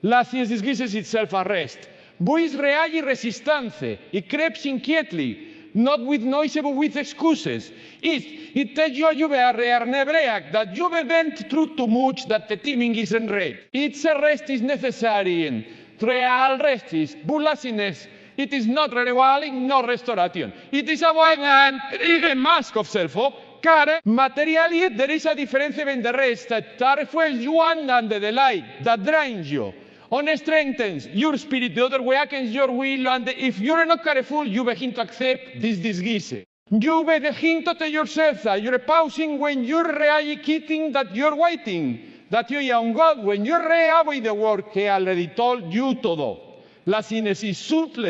Laziness disguises itself as rest. Buis reagi resistance. It creeps inquietly, not with noise but with excuses. It tells you that you've been through too much, that the timing isn't right. It's a rest is necessary. Real rest is, but laziness, it is not rewarding, nor restoration. It is a mask of self-hope. Care, materially, there is a difference between the rest that fuels you and the delight that drains you. One strengthens your spirit, the other awakens your will, and if you're not careful, you begin to accept this disguise. You begin to tell yourself that you're pausing when you're realizing that you're waiting, that you're on God when you're avoid the work He already told you to do. Laziness is subtle.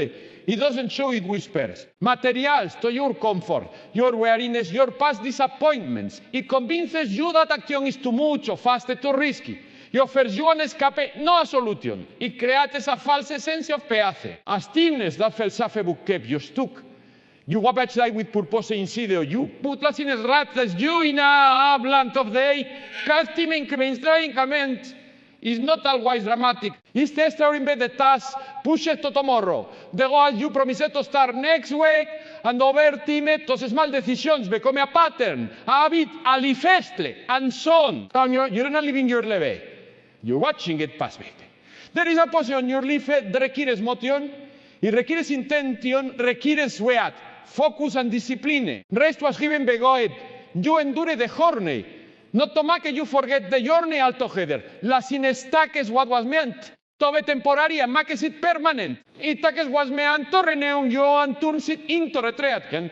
It doesn't show, it whispers. Materials to your comfort, your weariness, your past disappointments. It convinces you that action is too much or fast too risky. It offers you an escape, no a solution. It creates a false sense of peace. A stillness that felt safe but kept you stuck. You watch life with purpose insidio. You put laziness rattles you in a blunt of day. Casting increment is not always dramatic. It's the extraordinary task pushes to tomorrow. The goal you promised to start next week, and over time, those small decisions become a pattern, a habit, a lifestle, and so on. You're not living your life. You're watching it pass by. There is a position in your life that requires motion, it requires intention, requires sweat, focus and discipline. Rest was given by God. You endure the journey. Not to make you forget the journey altogether. Laziness is what was meant to be temporary and makes it permanent. It was meant to renew you and turns it into retreat.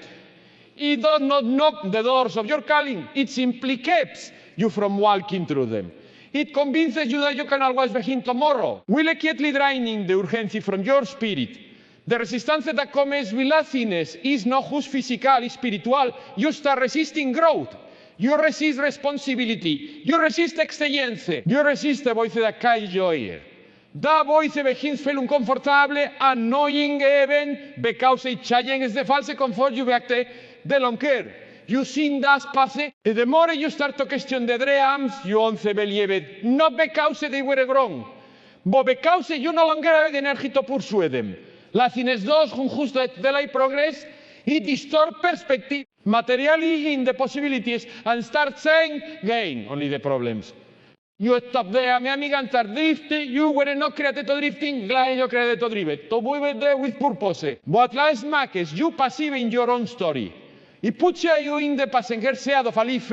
It does not knock the doors of your calling. It simply keeps you from walking through them. It convinces you that you can always begin tomorrow. Will quietly draining the urgency from your spirit. The resistance that comes with laziness is not just physical, it's spiritual. You start resisting growth. You resist responsibility. You resist excellence. You resist the voice that calls your ear. That voice begins to feel uncomfortable, annoying even, because it challenges the false comfort you back the long care. You see that pass, the more you start to question the dreams, you once believe it. Not because they were wrong, but because you no longer have the energy to pursue them. Laziness does, just delay progress, it distorts perspective. Materially in the possibilities and start saying, gain only the problems. You stop there, mi amiga, and start drifting. You were not created to drifting, glad you created to drive. To move there with purpose. But last makes you passive in your own story. It puts you in the passenger seat of a life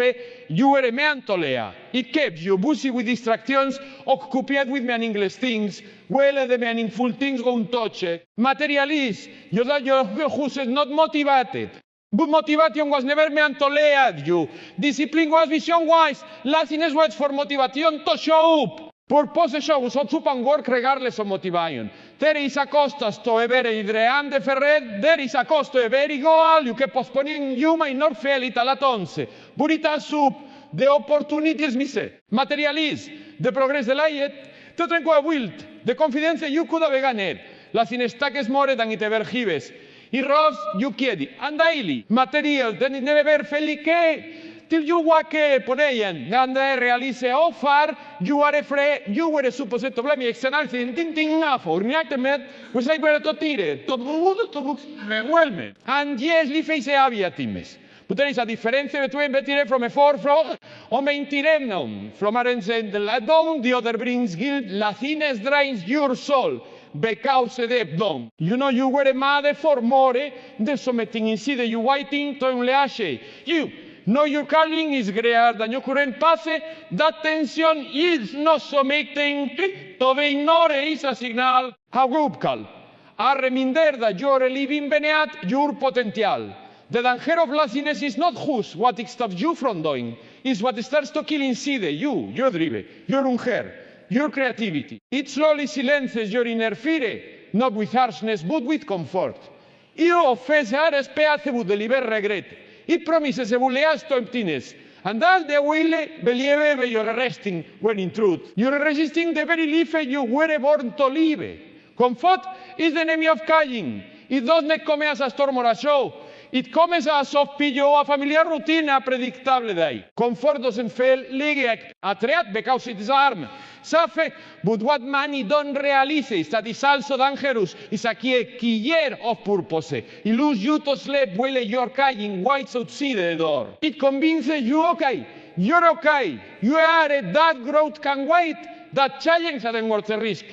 you were meant to live. It keeps you busy with distractions, occupied with meaningless things, while the meaningful things go untouched. Materialist, you that your who's not motivated. But motivation was never meant to lead you. Discipline was vision-wise. Laziness was for motivation to show up. Purpose shows up and work regardless of motivation. There is a cost to every dream de ferret. There is a cost to every goal. You keep postponing, you may not feel it a lot once. But it has up. The opportunities missed. Materialism. The progress delayed. The tranquil will. The confidence you could have gained. Laziness is more than it ever gives. It robs you chiedi, and daily, material, then it never felt che, till you walk poneien, and realize how far you are afraid, you were supposed to blame externality, ting for reactment, was like where to tire, to overwhelm. And yes, li face aviatimes. But there is a difference between betire from a forefront or maintain from a down, the other brings guilt, laziness drains your soul. Because de dom. You know you were mad for more than something inside you waiting to unleash. You know your calling is greater than your current path. That tension is not something to be ignored. Is a signal, a group call, a reminder that you are living beneath your potential. The danger of laziness is not just what it stops you from doing. It's what starts to kill inside you, your drive, your hunger. Your creativity. It slowly silences your inner fear, not with harshness, but with comfort. It offers a space to deliver regret. It promises a bullias to emptiness. And that's the will believe you're resting when in truth. You're resisting the very life you were born to live. Comfort is the enemy of calling. It does not come as a storm or a show. It comes as of pillo a familiar routine a predictable day. Comfort doesn't feel like a threat because it is armed. Safe, but what many don't realize is that it's also dangerous. It's a killer of purpose. It lose you to sleep while you're carrying whites outside the door. It convinces you, okay, you're okay. You are that growth can wait. That challenge isn't worth the risk.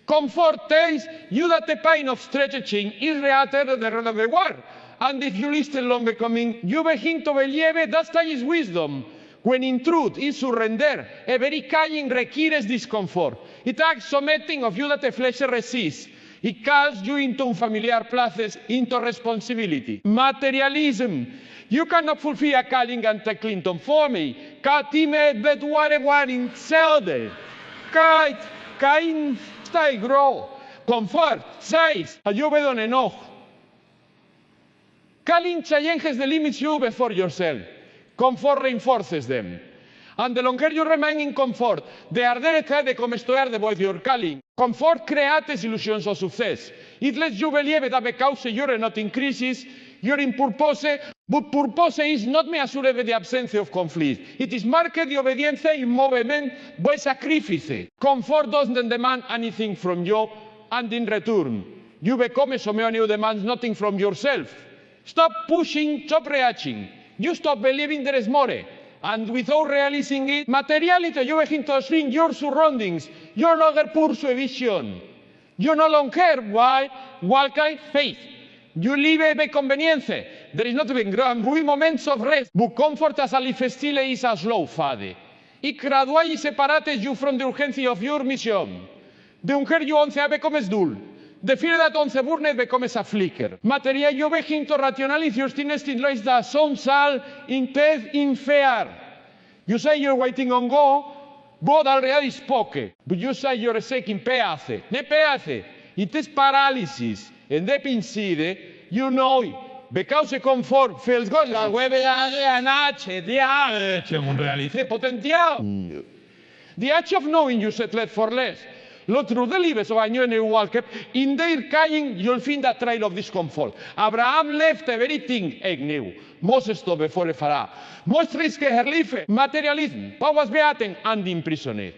Comfort tells you that the pain of stretching is reacted at the end of the war. And if you listen long becoming, you begin to believe that is wisdom. When in truth is surrender, every calling requires discomfort. It acts something of you that the flesh resists. It calls you into unfamiliar places, into responsibility. Materialism. You cannot fulfill a calling and take Clinton for me. Katime bedware in selde. Kain stay grow. Comfort, size, a you don't enough. Calling challenges the limits you before yourself. Comfort reinforces them. And the longer you remain in comfort, the harder it is to estudiar the voice your calling. Comfort creates illusions of success. It lets you believe that because you're not in crisis, you're in purpose, but purpose is not measured by the absence of conflict. It is marked the obedience in movement by sacrifice. Comfort doesn't demand anything from you, and in return, you become someone who demands nothing from yourself. Stop pushing, stop reacting. You stop believing there is more. And without realizing it, materiality, you begin to shrink your surroundings. You no longer pursue vision. You no longer walk by faith. You live by convenience. There is not even real moments of rest. But comfort as a lifestyle is a slow fade. It gradually separates you from the urgency of your mission. The hunger you once becomes dull. The fear that once burned becomes a flicker. Material you begin to rationalize your instinct that sounds all intent in fear. You say you're waiting on go, but already spoke. But you say you're seeking peace. Ne peace. It is paralysis. And deep inside, you know it. Because the comfort feels good. La hueve anache, diache, potential. The act of knowing you settled for less. Lo through the lives of a new walk in their calling, you'll find a trail of discomfort. Abraham left everything new. Moses to before fará. Most risk her life, materialism, powers beaten and imprisoned.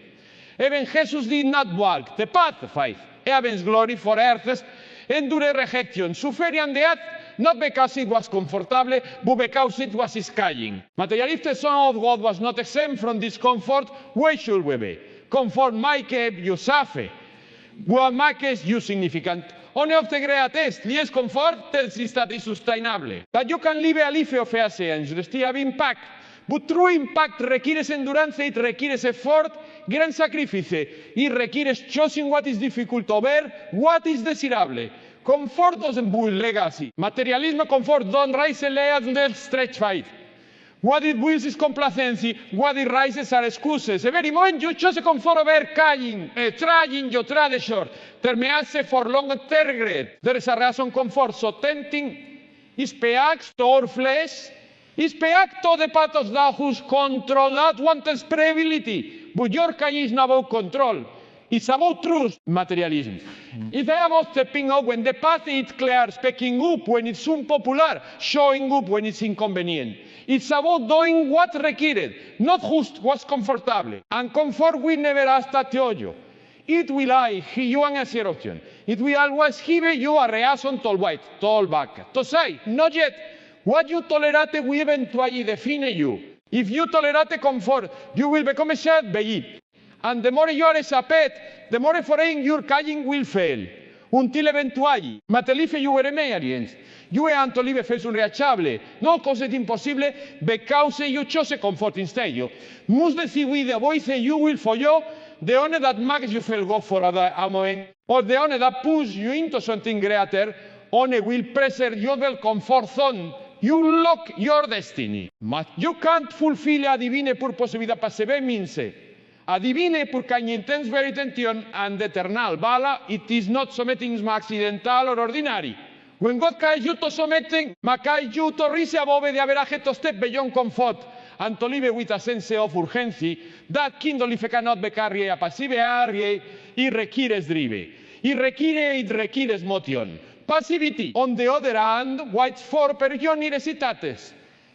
Even Jesus did not walk the path of faith. Heaven's glory for earth's endure rejection, suffering and death, not because it was comfortable, but because it was his calling. Materialistic Son of God was not exempt from discomfort. Why should we be? Comfort make you safe. What makes you significant? Only of the greatest, less comfort tells us that is sustainable. That you can live a life of and still have impact. But true impact requires endurance, it requires effort, grand sacrifice. It requires choosing what is difficult to bear, what is desirable. Comfort doesn't build legacy. Materialism comfort don't raise a layer and stretch fight. What it builds is complacency, what it raises are excuses. Every moment you choose a comfort over calling, trying you try the short. Termearse for long regret. There is a reason comfort so tempting. Is peax to our flesh. Is peax to the pathos that whose control that wants stability. But your calling is not about control. It's about truth, materialism. It's about stepping up when the path is clear, speaking up when it's unpopular, showing up when it's inconvenient. It's about doing what required, not just what's comfortable. And comfort will never ask that you. It will give you an answer option. It will always give you a reason to wait, to back. To say, not yet, what you tolerate will eventually define you. If you tolerate comfort, you will become a shared by it. And the more you are a pet, the more foreign your calling will fail. Until eventually, materialize you experience. You have to live face unreachable. No cause it impossible because you chose comfort instead. You must decide with the voice you will for you, the honor that makes you feel good for a moment, or the honor that pushes you into something greater, honor will preserve your comfort zone. You lock your destiny. But you can't fulfill a divine purpose vida perseverance. A divine porque hay intense vera intention and eternal bala, it is not something accidental or ordinary. When God calls you to something, calls you to rise above the average to step beyond comfort and to live with a sense of urgency, that kingdom life cannot be carried a passive area, it requires drive. It requires motion. Passivity, on the other hand, waits for per your necessitates.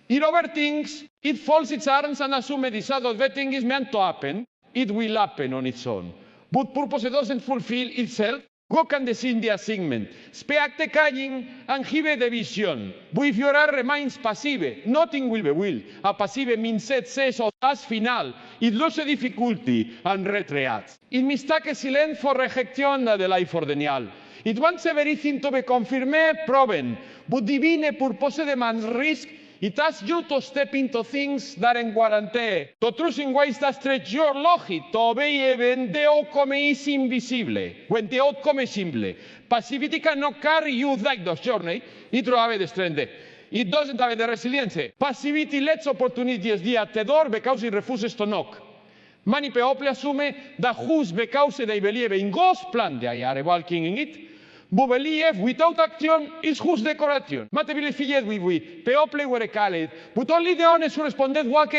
It overthinks, it folds its arms and assumes that the thing is meant to happen. It will happen on its own. But purpose doesn't fulfill itself. Go can decide the assignment. Speak calling and give the vision. But if your art remains passive, nothing will be will. A passive mindset says as final. It loses difficulty and retreats. It mistakes silence for rejection de life for denial. It wants everything to be confirmed, proven. But divine purpose demands risk. It asks you to step into things that aren't guaranteed, to trust in ways that stretch your logic, to obey even the outcome is invisible. When the outcome is simple, passivity cannot carry you like those journey. It doesn't have the strength. It doesn't have the resilience. Passivity lets opportunities be at the door because it refuses to knock. Many people assume that just because they believe in God's plan, they are walking in it. But belief without action is just decoration. Mate believe we people were called, but only the honest responded walk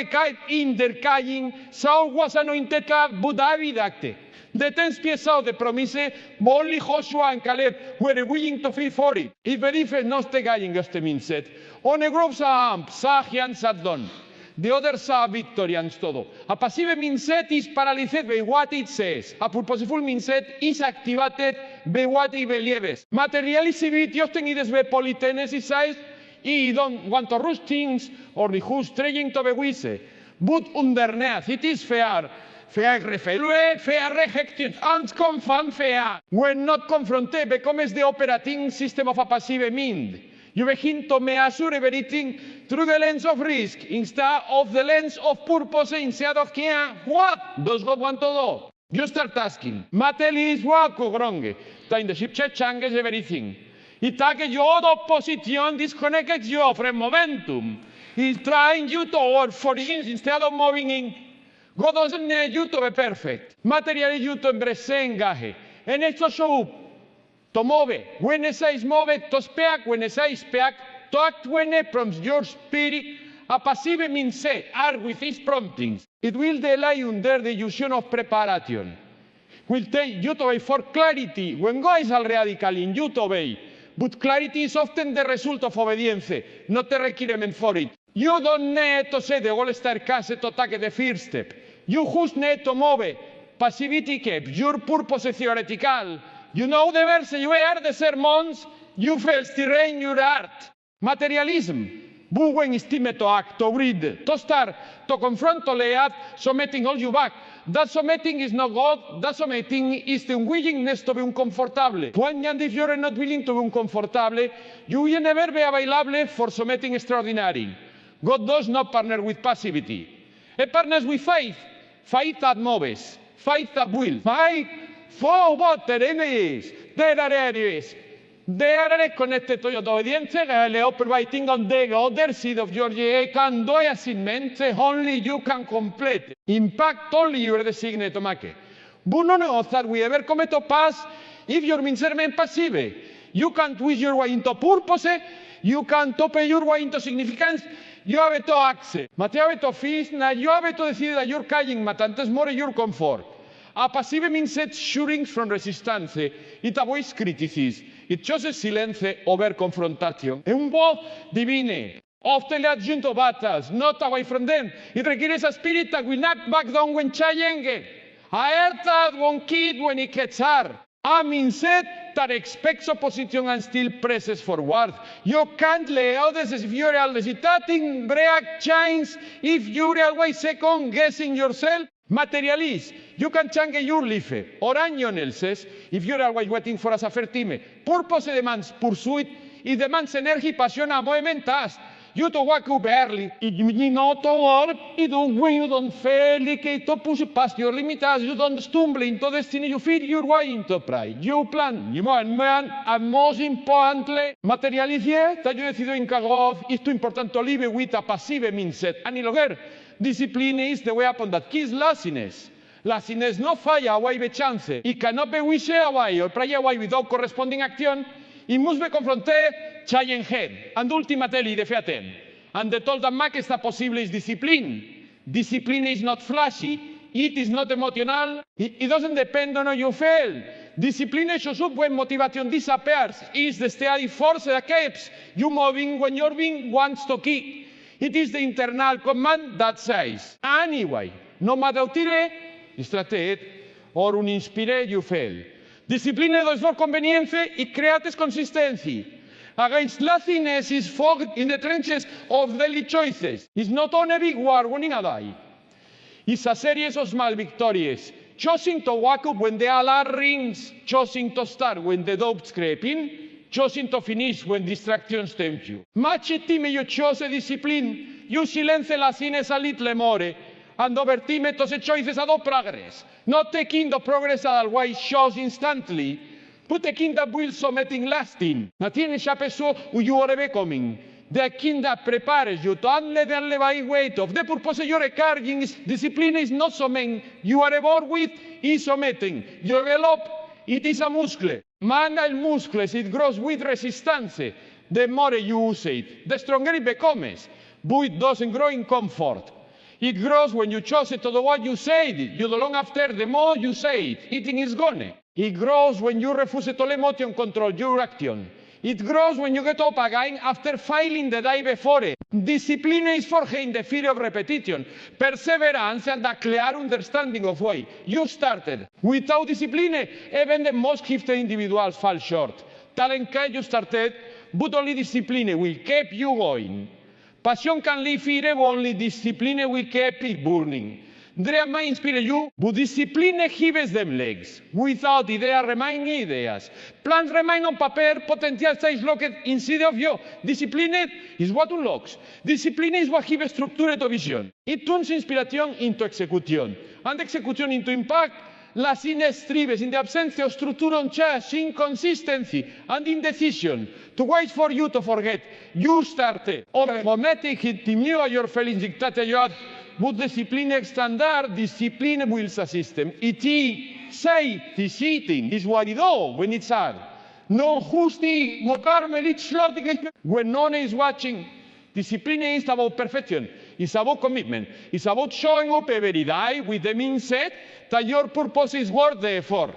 in their calling. Saul was anointed, but David acted. The 10 spies out the promise, but only Joshua and Caleb were willing to fight for it. If belief not the calling just mindset, on a group sa giant sat down. The other saw victory and todo. A passive mindset is paralyzed by what it says. A purposeful mindset is activated by what it believes. Materialism often is by polytenesized. He don't want to rush things or the who's trying to be wise. But underneath, it is fair. Fair rejection and confirm fair. When not confronted, becomes the operating system of a passive mind. You begin to measure everything through the lens of risk instead of the lens of purpose instead of what does God want to do? You start asking, Matelis what go wrong? In the ship changes everything. It takes you out of position, disconnects you from momentum. He's trying you to work for him instead of moving in. God doesn't need you to be perfect. Material you to embrace engage. And it's to show up. To move, when it says move, to speak, when it says speak, to act when it prompts your spirit, a passive mindset are with its promptings. It will delay under the illusion of preparation. Will take you to obey for clarity, when God is radical in you to obey. But clarity is often the result of obedience, not the requirement for it. You don't need to say the whole staircase to take the first step. You just need to move. Passivity keeps your purpose theoretical. You know the verse, you hear the sermons, you feel stirred in your heart. Materialism, but when it's time to act, to read, to start, to confront, to lay out, submitting all you back. That submitting is not God, that submitting is the willingness to be uncomfortable. When and if you're not willing to be uncomfortable, you will never be available for submitting extraordinary. God does not partner with passivity. He partners with faith. Faith that moves, faith that will. Faith for what there is. They are connected to your obedience, operating on the other side of your can do assignment, only you can complete. Impact only you are designated to make. But no that we ever come to pass if your means remain passive. You can twist your way into purpose, you can top your way into significance, you have to access. You have to feast, you have to decide that you're calling, matantes more your comfort. A passive mindset shrinks from resistance. It avoids criticism. It chooses silence over confrontation. È un po' divine. Often adjunct to battles, not away from them. It requires a spirit that will knock back down when challenged. A heart that won't quit when it gets hard. A mindset that expects opposition and still presses forward. You can't lay out as if you're hesitating, break chains, if you're always second guessing yourself. Materialist, you can change your life. Oranion says, if you're always waiting for a team. Purpose demands pursuit, it demands energy, passion, and movement task. You to wake up early, you know to work, you don't fail, you to push past your limits, you don't stumble into destiny, you feed your way into pride. You plan, you man, and most importantly, materialism that you decide in Kagov is too important to live with a passive mindset. And in longer, discipline is the weapon that kills laziness. Laziness no falla away the chance. It cannot be wished away or pray away without corresponding action. It must be confronted, challenged, and ultimately defeated. And the tool that makes that possible is discipline. Discipline is not flashy. It is not emotional. It doesn't depend on how you feel. Discipline shows up when motivation disappears. It's the steady force that keeps you moving when your being wants to keep. It is the internal command that says, anyway, no matter utile, distrated, or uninspire, you fail. Discipline does for convenience, it creates consistency. Against laziness is fought in the trenches of daily choices. It's not on a big war winning a die. It's a series of small victories. Choosing to wake up when the alarm rings, choosing to start when the doubts creep in, choosing to finish when distractions tempt you. Much time you chose a discipline, you silence laziness a little more, and over time those choices are progress. Not taking the progress that otherwise shows instantly, but taking that will something lasting. Na tienes a peso you are becoming. The king that prepares you to handle the elevate weight of the purpose you're carrying. Discipline is not something you are born with, it's something you develop. It is a muscle. Man, el muscles, it grows with resistance. The more you use it, the stronger it becomes. But it doesn't grow in comfort. It grows when you choose it to do what you said. You do long after, the more you say it, eating is gone. It grows when you refuse to let emotion control your action. It grows when you get up again after failing the day before. Discipline is forged in the fear of repetition, perseverance, and a clear understanding of why you started. Without discipline, even the most gifted individuals fall short. Talent can you started, but only discipline will keep you going. Passion can live here, but only discipline will keep it burning. Dream may inspire you, but discipline gives them legs. Without ideas remain ideas. Plans remain on paper, potential stays locked inside of you. Discipline is what unlocks. Discipline is what gives structure to vision. It turns inspiration into execution, and execution into impact. Laziness thrives in the absence of structure on change, inconsistency, and indecision. To wait for you to forget, you started. Automatic intimidate your feelings dictate your. But discipline standard, discipline builds a system. It say this eating is what it do when it's hard. No justi, no carmel, it's slotting. When no one is watching, discipline is about perfection. It's about commitment. It's about showing up every day with the mindset that your purpose is worth the effort.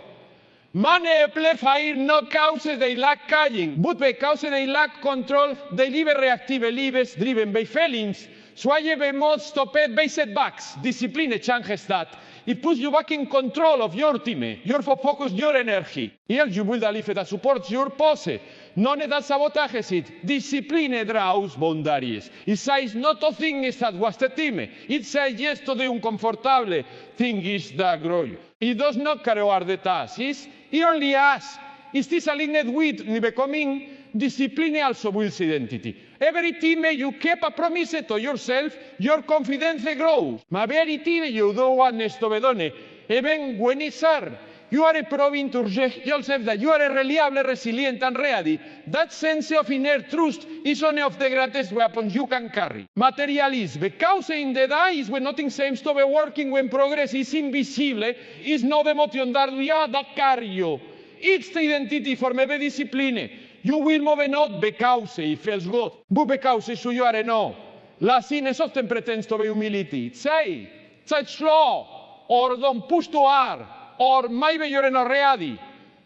Many fire no causes they lack calling, but because they lack control, they live reactive lives driven by feelings. Soyez vemos stopped by setbacks. Discipline changes that. It puts you back in control of your team, your focus, your energy. Here you build a life that supports your pose. None that sabotages it. Discipline draws boundaries. It says no to things that was the team. It says yes to the uncomfortable things that grow you. It does not carry out the tasks. It only asks, is this aligned with becoming? Discipline also builds identity. Every time you keep a promise to yourself, your confidence grows. Ma very time you do what needs to be done. Even when it's hard, you are proving to yourself that you are reliable, resilient, and ready. That sense of inner trust is one of the greatest weapons you can carry. Materialism, because in the days when nothing seems to be working, when progress is invisible, is no emotion that we are that carry you. It's the identity for maybe discipline. You will move not because it feels good, but because it's who you are no. Laziness often pretends to be humility. Say slow, or don't push too hard, or maybe you're not ready.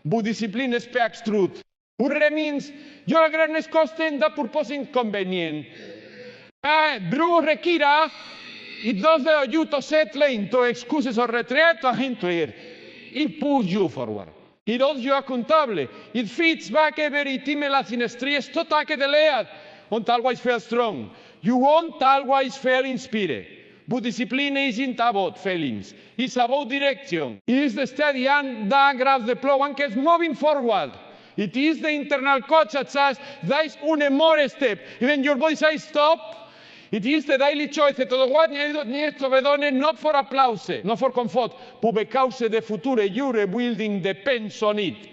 But discipline speaks truth. It means your greatness constant that purpose inconvenient. Drew require, it does you to settle into excuses or retreat or into it. It pulls you forward. It holds you accountable. It feeds back every time laziness tries to attack the lead. Won't always feel strong. You won't always feel inspired. But discipline isn't about feelings. It's about direction. It is the steady hand that grabs the plow and keeps moving forward. It is the internal coach that says, there's one more step. Even your body says stop. It is the daily choice to do what needs to be done, not for applause, not for comfort, but because the future you're building depends on it.